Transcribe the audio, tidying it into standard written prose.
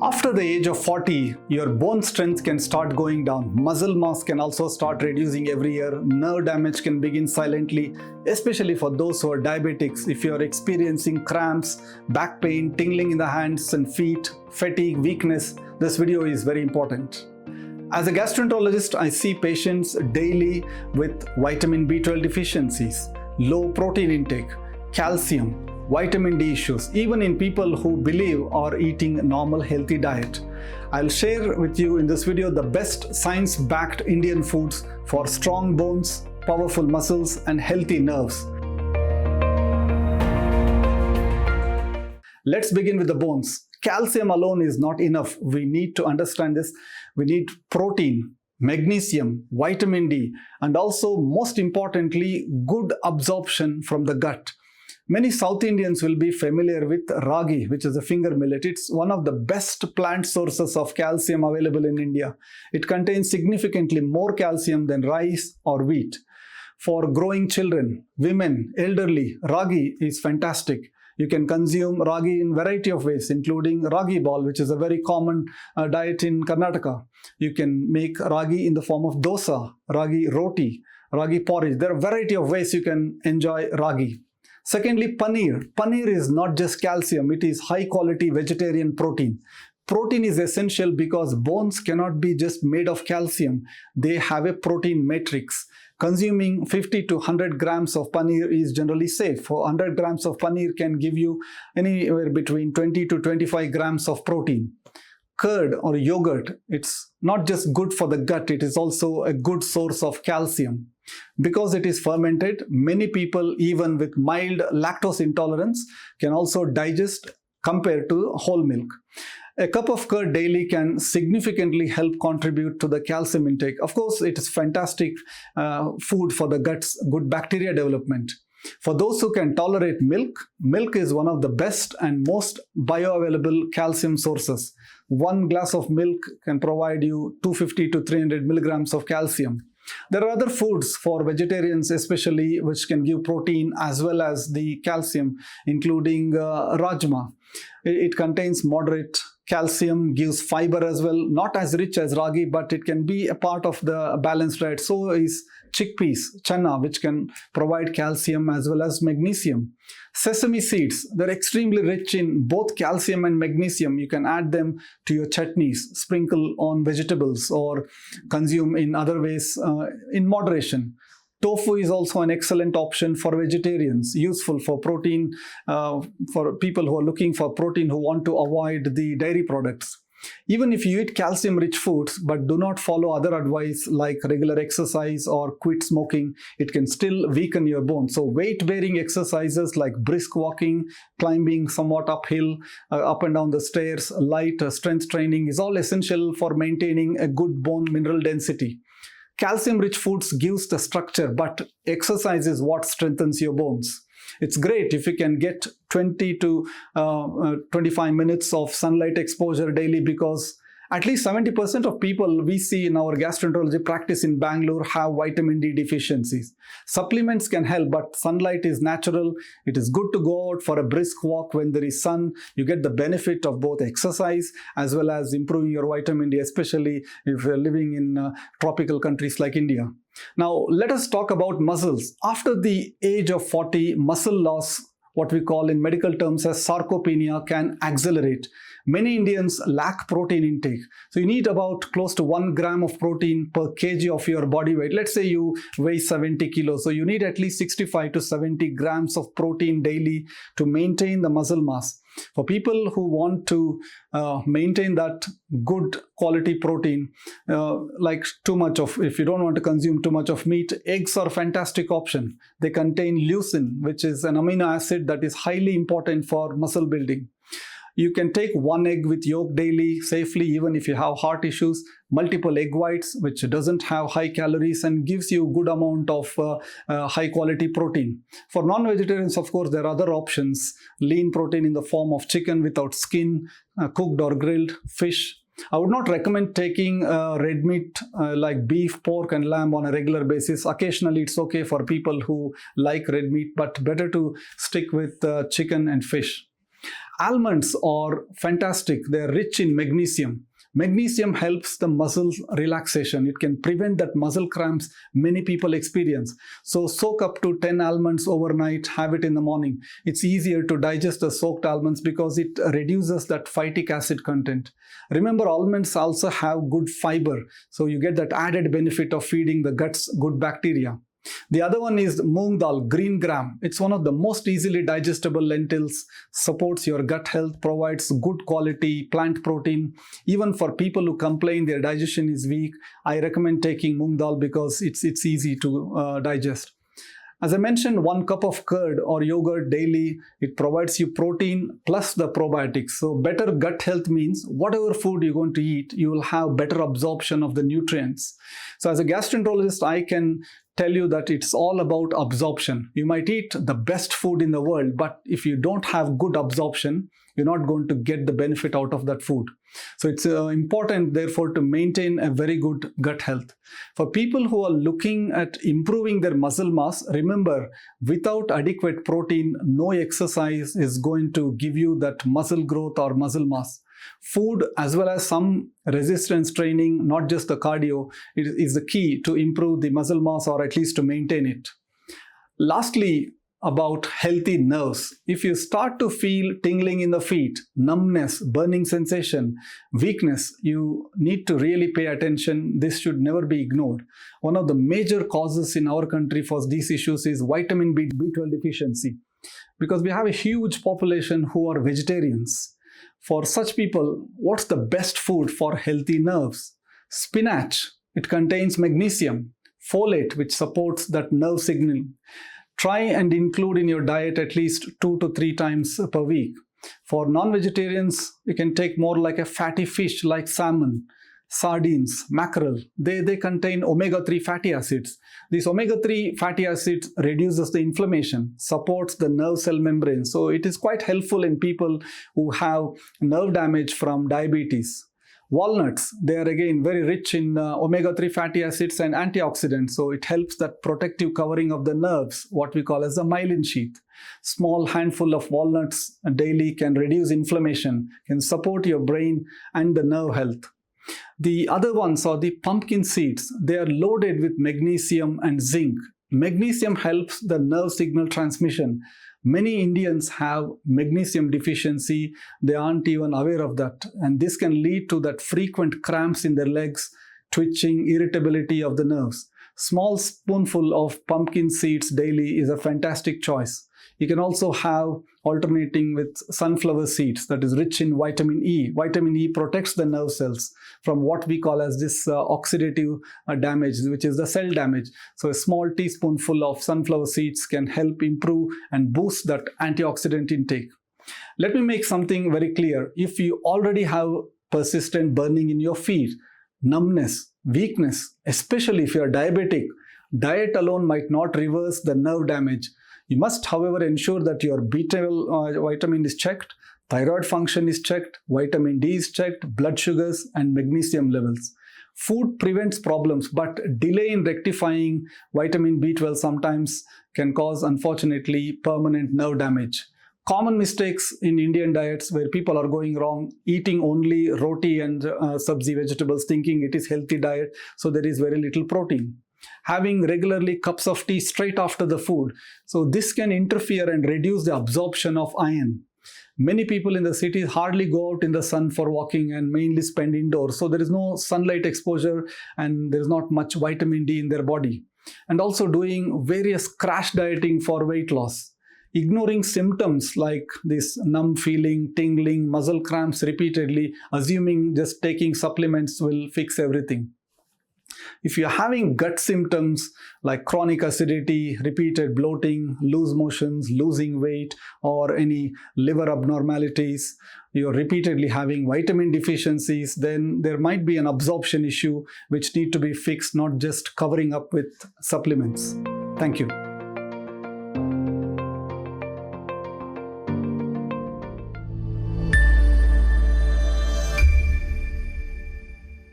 After the age of 40, your bone strength can start going down. Muscle mass can also start reducing every year. Nerve damage can begin silently, especially for those who are diabetics. If you are experiencing cramps, back pain, tingling in the hands and feet, fatigue, weakness, this video is very important. As a gastroenterologist, I see patients daily with vitamin B12 deficiencies, low protein intake, calcium, vitamin D issues, even in people who believe are eating a normal healthy diet. I'll share with you in this video the best science-backed Indian foods for strong bones, powerful muscles and healthy nerves. Let's begin with the bones. Calcium alone is not enough. We need to understand this. We need protein, magnesium, vitamin D, and also most importantly, good absorption from the gut. Many South Indians will be familiar with ragi, which is a finger millet. It's one of the best plant sources of calcium available in India. It contains significantly more calcium than rice or wheat. For growing children, women, elderly, ragi is fantastic. You can consume ragi in variety of ways, including ragi ball, which is a very common diet in Karnataka. You can make ragi in the form of dosa, ragi roti, ragi porridge. There are a variety of ways you can enjoy ragi. Secondly, paneer. Paneer is not just calcium, it is high quality vegetarian protein. Protein is essential because bones cannot be just made of calcium. They have a protein matrix. Consuming 50 to 100 grams of paneer is generally safe. For 100 grams of paneer can give you anywhere between 20 to 25 grams of protein. Curd or yogurt, it's not just good for the gut, it is also a good source of calcium. Because it is fermented, many people even with mild lactose intolerance can also digest compared to whole milk. A cup of curd daily can significantly help contribute to the calcium intake. Of course, it is fantastic food for the gut's good bacteria development. For those who can tolerate milk, milk is one of the best and most bioavailable calcium sources. One glass of milk can provide you 250 to 300 milligrams of calcium. There are other foods for vegetarians especially which can give protein as well as the calcium, including rajma. It contains moderate calcium, gives fiber as well, not as rich as ragi, but it can be a part of the balanced diet. So is chickpeas, chana, which can provide calcium as well as magnesium. Sesame seeds, they're extremely rich in both calcium and magnesium. You can add them to your chutneys, sprinkle on vegetables or consume in other ways in moderation. Tofu is also an excellent option for vegetarians, useful for protein, for people who are looking for protein who want to avoid the dairy products. Even if you eat calcium-rich foods but do not follow other advice like regular exercise or quit smoking, it can still weaken your bones. So weight-bearing exercises like brisk walking, climbing somewhat uphill, up and down the stairs, light strength training is all essential for maintaining a good bone mineral density. Calcium-rich foods gives the structure, but exercise is what strengthens your bones. It's great if you can get 20 to 25 minutes of sunlight exposure daily, because at least 70% of people we see in our gastroenterology practice in Bangalore have vitamin D deficiencies. Supplements can help, but sunlight is natural. It is good to go out for a brisk walk when there is sun. You get the benefit of both exercise as well as improving your vitamin D, especially if you're living in tropical countries like India. Now, let us talk about muscles. After the age of 40, muscle loss, what we call in medical terms as sarcopenia, can accelerate. Many Indians lack protein intake. So you need about close to 1 gram of protein per kg of your body weight. Let's say you weigh 70 kilos. So you need at least 65 to 70 grams of protein daily to maintain the muscle mass. For people who want to maintain that good quality protein, like too much of, if you don't want to consume too much of meat, eggs are a fantastic option. They contain leucine, which is an amino acid that is highly important for muscle building. You can take one egg with yolk daily safely, even if you have heart issues. Multiple egg whites, which doesn't have high calories and gives you good amount of high quality protein. For non-vegetarians, of course, there are other options. Lean protein in the form of chicken without skin, cooked or grilled, fish. I would not recommend taking red meat like beef, pork and lamb on a regular basis. Occasionally it's okay for people who like red meat, but better to stick with chicken and fish. Almonds are fantastic. They're rich in magnesium. Magnesium helps the muscle relaxation. It can prevent that muscle cramps many people experience. So soak up to 10 almonds overnight, have it in the morning. It's easier to digest the soaked almonds because it reduces that phytic acid content. Remember, almonds also have good fiber, so you get that added benefit of feeding the guts good bacteria. The other one is moong dal, green gram. It's one of the most easily digestible lentils, supports your gut health, provides good quality plant protein. Even for people who complain their digestion is weak, I recommend taking moong dal because it's easy to digest. As I mentioned, 1 cup of curd or yogurt daily, it provides you protein plus the probiotics. So better gut health means whatever food you're going to eat, you will have better absorption of the nutrients. So as a gastroenterologist, I can tell you that it's all about absorption. You might eat the best food in the world, but if you don't have good absorption, you're not going to get the benefit out of that food. So it's important, therefore, to maintain a very good gut health. For people who are looking at improving their muscle mass, remember, without adequate protein, no exercise is going to give you that muscle growth or muscle mass. Food as well as some resistance training, not just the cardio, is the key to improve the muscle mass or at least to maintain it. Lastly, about healthy nerves. If you start to feel tingling in the feet, numbness, burning sensation, weakness, you need to really pay attention. This should never be ignored. One of the major causes in our country for these issues is vitamin B12 deficiency, because we have a huge population who are vegetarians. For such people, what's the best food for healthy nerves? Spinach. It contains magnesium, folate, which supports that nerve signaling. Try and include in your diet at least 2 to 3 times per week. For non-vegetarians, you can take more like a fatty fish like salmon, sardines, mackerel. They contain omega-3 fatty acids. These omega-3 fatty acids reduces the inflammation, supports the nerve cell membrane. So it is quite helpful in people who have nerve damage from diabetes. Walnuts, they are again very rich in omega-3 fatty acids and antioxidants, so it helps that protective covering of the nerves, what we call as the myelin sheath. Small handful of walnuts daily can reduce inflammation, can support your brain and the nerve health. The other ones are the pumpkin seeds. They are loaded with magnesium and zinc. Magnesium helps the nerve signal transmission. Many Indians have magnesium deficiency. They aren't even aware of that. And this can lead to that frequent cramps in their legs, twitching, irritability of the nerves. Small spoonful of pumpkin seeds daily is a fantastic choice. You can also have alternating with sunflower seeds that is rich in vitamin E. Vitamin E protects the nerve cells from what we call as this oxidative damage, which is the cell damage. So a small teaspoonful of sunflower seeds can help improve and boost that antioxidant intake. Let me make something very clear. If you already have persistent burning in your feet, numbness, weakness, especially if you are diabetic, diet alone might not reverse the nerve damage. You must, however, ensure that your B12 vitamin is checked, thyroid function is checked, vitamin D is checked, blood sugars and magnesium levels. Food prevents problems, but delay in rectifying vitamin B12 sometimes can cause, unfortunately, permanent nerve damage. Common mistakes in Indian diets where people are going wrong, eating only roti and sabzi vegetables, thinking it is healthy diet, so there is very little protein. Having regularly cups of tea straight after the food. So this can interfere and reduce the absorption of iron. Many people in the cities hardly go out in the sun for walking and mainly spend indoors. So there is no sunlight exposure and there is not much vitamin D in their body. And also doing various crash dieting for weight loss. Ignoring symptoms like this numb feeling, tingling, muscle cramps repeatedly, assuming just taking supplements will fix everything. If you're having gut symptoms like chronic acidity, repeated bloating, loose motions, losing weight, or any liver abnormalities, you're repeatedly having vitamin deficiencies, then there might be an absorption issue which need to be fixed, not just covering up with supplements. Thank you.